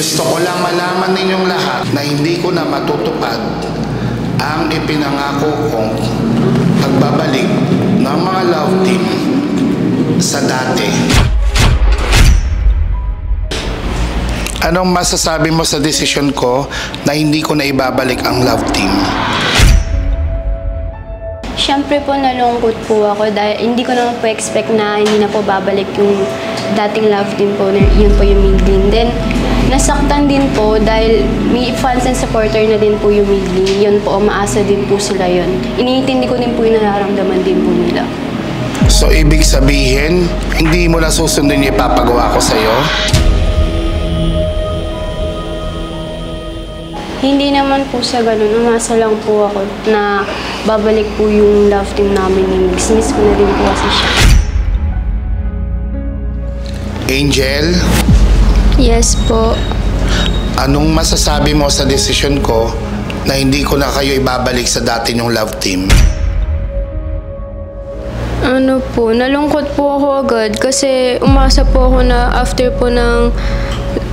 Gusto ko lang malaman ninyong lahat na hindi ko na matutupad ang ipinangako kong pagbabalik ng mga love team sa dati. Anong masasabi mo sa desisyon ko na hindi ko na ibabalik ang love team? Siyempre po nalungkot po ako dahil hindi ko naman po expect na hindi na po babalik yung dating love team po, yun po yung Migling. Then, nasaktan din po dahil may fans and supporter na din po yung Migling. Yun po, umaasa din po sila yun. Iniintindi ko din po yung nararamdaman din po nila. So, ibig sabihin, hindi mo na susundin yung ipapagawa ko sa'yo? Hindi naman po sa ganun. Umasa lang po ako na babalik po yung love team namin ni Migs. Miss ko na din po kasi siya. Angel? Yes po. Anong masasabi mo sa desisyon ko na hindi ko na kayo ibabalik sa dati nyong love team? Ano po, nalungkot po ako agad kasi umasa po ako na after po ng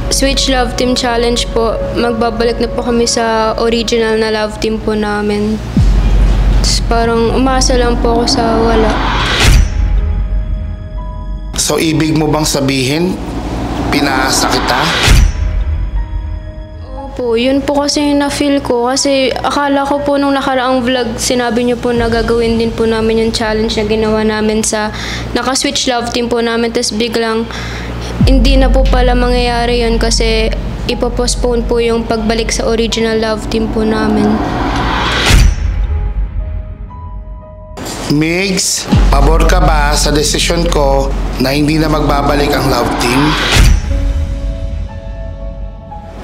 Switch Love Team Challenge po, magbabalik na po kami sa original na love team po namin. Tapos parang umasa lang po ako sa wala. So, ibig mo bang sabihin, pinaasa kita? Opo, yun po kasi yung na-feel ko. Kasi akala ko po nung nakaraang vlog, sinabi niyo po na gagawin din po namin yung challenge na ginawa namin sa naka-Switch Love Team po namin. Tapos biglang, hindi na po pala mangyayari yun kasi ipopostpone po yung pagbalik sa original love team po namin. Migs, pabor ka ba sa desisyon ko na hindi na magbabalik ang love team?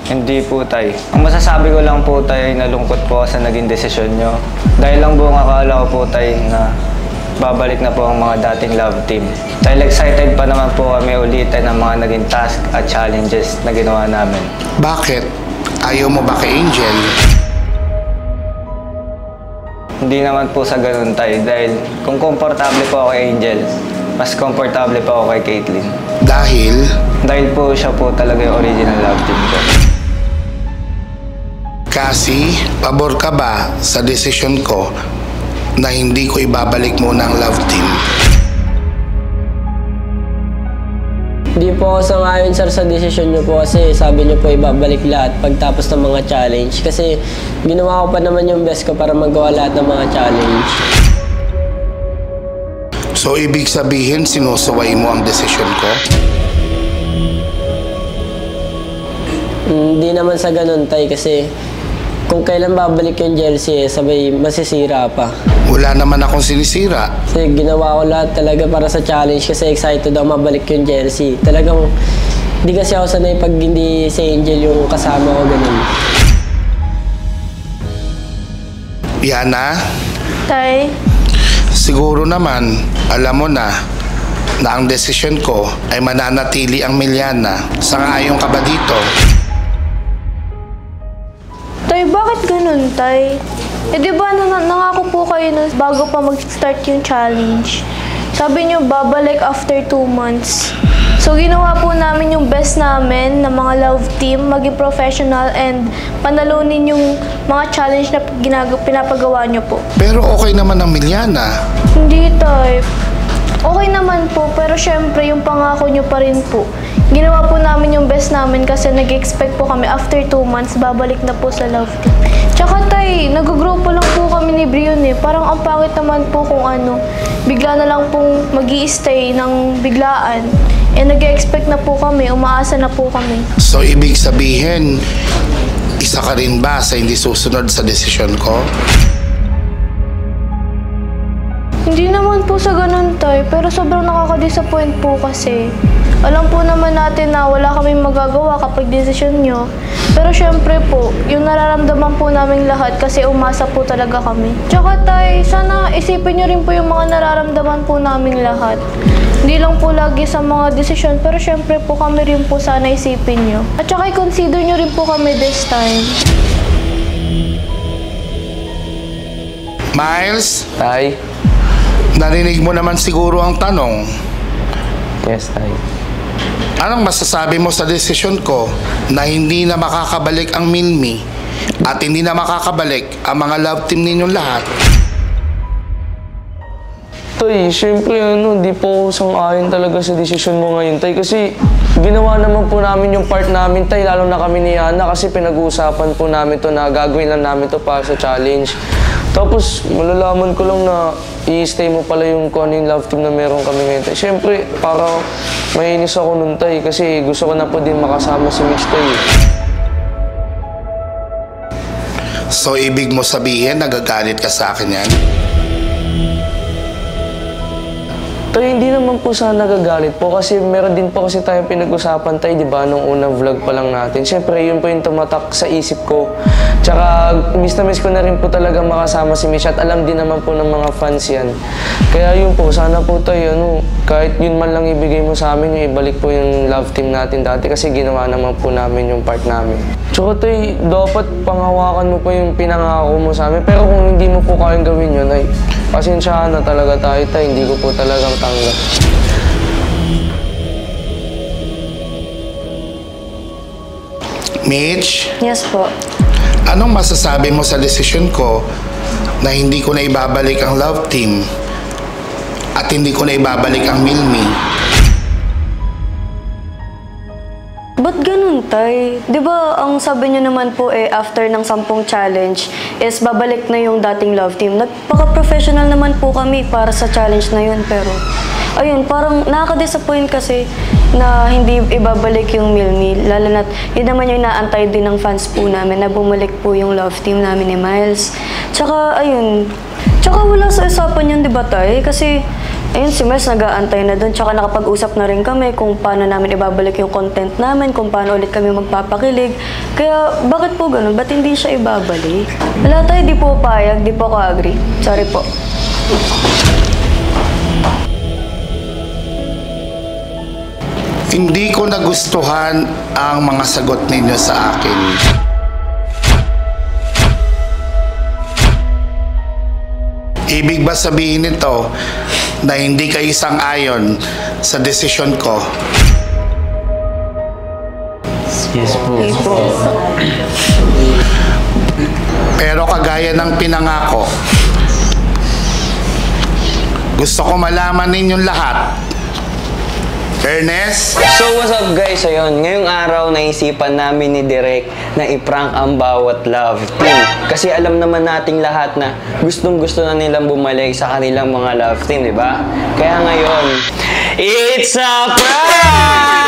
Hindi po, tay. Ang masasabi ko lang po, tay, ay nalungkot po sa naging desisyon nyo. Dahil lang buong akala ko po, tay, na babalik na po ang mga dating love team. Dahil excited pa naman po kami ulitin ang mga naging task at challenges na ginawa namin. Bakit? Ayaw mo ba kay Angel? Hindi naman po sa ganun, tay. Dahil kung komportable po ako kay Angel, mas komportable pa ako kay Caitlyn. Dahil? Dahil po siya po talaga yung original love team ko. Kasi, pabor ka ba sa desisyon ko na hindi ko ibabalik muna ang love team? Hindi po ako sangayon, sir, sa desisyon niyo po kasi sabi niyo po ibabalik lahat pagtapos ng mga challenge. Kasi ginawa ko pa naman yung best ko para magawa lahat ng mga challenge. So, ibig sabihin, sinusuway mo ang desisyon ko? Hindi naman sa ganun, tay, kasi kung kailan babalik yung jersey, sabay masisira pa. Wala naman akong sinisira. Kasi ginawa ko lahat talaga para sa challenge kasi excited daw mabalik yung jersey. Talagang hindi kasi ako sanay pag hindi si Angel yung kasama ko, ganun. Yana? Tay? Siguro naman, alam mo na ang desisyon ko ay mananatili ang Miliana. Sang-ayon ka ba dito? Tay, bakit ganun, Tay? Eh, di ba nangako po kayo na bago pa mag-start yung challenge? Sabi niyo, babalik after 2 months. So, ginawa po namin yung best namin na mga love team, maging professional, and panalunin yung mga challenge na pinapagawa niyo po. Pero okay naman ang Miliana. Hindi, Tay. Okay naman po, pero syempre yung pangako niyo pa rin po. Ginawa po namin yung best namin kasi nag-expect po kami after 2 months, babalik na po sa love team. Tsaka, Tay, nag-grupo lang po kami ni Brion eh. Parang ang pangit naman po kung ano, bigla na lang pong mag-i-stay ng biglaan. Eh, nag-expect na po kami, umaasa na po kami. So, ibig sabihin, isa ka rin ba sa hindi susunod sa desisyon ko? Hindi naman po sa ganun, Tay, pero sobrang nakaka-disappoint po kasi. Alam po naman natin na wala kaming magagawa kapag desisyon nyo. Pero syempre po, yung nararamdaman po namin lahat kasi umasa po talaga kami. Tsaka, Tay, sana isipin nyo rin po yung mga nararamdaman po naming lahat. Hindi lang po lagi sa mga desisyon, pero syempre po kami rin po sana isipin nyo. At tsaka i-consider nyo rin po kami this time. Miles, Tay? narinig mo naman siguro ang tanong. Yes, tay. Anong masasabi mo sa desisyon ko na hindi na makakabalik ang Milmi at hindi na makakabalik ang mga love team ninyong lahat? Tay, syempre di po ako sang-ayon talaga sa desisyon mo ngayon, Tay. Kasi ginawa naman po namin yung part namin, Tay, lalo na kami ni Ana kasi pinag-uusapan po namin to na gagawin lang namin to para sa challenge. Tapos malalaman ko lang na i-stay mo pala yung kung ano yung love team na meron kami ngayon, Tay. Syempre, para mainis ako nun, Tay, kasi gusto ko na po din makasama si Mitch, Tay. So, ibig mo sabihin, nagagalit ka sa akin yan? Tay, hindi naman po sana nagagalit po kasi meron din po kasi tayong pinag-usapan, Tay, di ba, nung unang vlog pa lang natin. Siyempre, yun po yung tumatak sa isip ko. Tsaka, miss na miss ko na rin po talaga makasama si Mitch at alam din naman po ng mga fans yan. Kaya yun po, sana po, Tay, kahit yun man lang ibigay mo sa amin, yung ibalik po yung love team natin dati kasi ginawa naman po namin yung part namin. Tsaka, Tay, dapat panghawakan mo po yung pinangako mo sa amin. Pero kung hindi mo po kayang gawin yun, ay pasensyahan na talaga tayo, Tay. Hindi ko po talagang tanggap. Mitch, Yes po. anong masasabi mo sa desisyon ko na hindi ko na ibabalik ang love team at hindi ko na ibabalik ang Milmi? Ba't ganun, Tay? Di ba ang sabi niyo naman po after ng 10 challenge is babalik na yung dating love team. Nagpaka-professional naman po kami para sa challenge na yun, pero ayun, parang nakaka-disappoint kasi na hindi ibabalik yung Milmi. Lalo na yun naman yung inaantay din ng fans po namin na bumalik po yung love team namin ni Miles. Tsaka, ayun, tsaka wala sa usapan yun, di ba, Tay? Kasi ayun, si Miles nag-aantay na doon. Tsaka nakapag-usap na rin kami kung paano namin ibabalik yung content namin, kung paano ulit kami magpapakilig. Kaya, bakit po ganun? Ba't hindi siya ibabalik? Wala, Tay, di po payag, di po ako agree. Sorry po. Hindi ko nagustuhan ang mga sagot ninyo sa akin. Ibig ba sabihin nito na hindi kayo sang-ayon sa desisyon ko? Yes po. Yes po. Pero kagaya ng pinangako, gusto ko malaman ninyong lahat. Ernest? So what's up guys, ayun, ngayong araw naisipan namin ni Direk na i-prank ang bawat love team. Kasi alam naman nating lahat na gustong gusto na nilang bumalik sa kanilang mga love team, di ba? Kaya ngayon, it's a prank!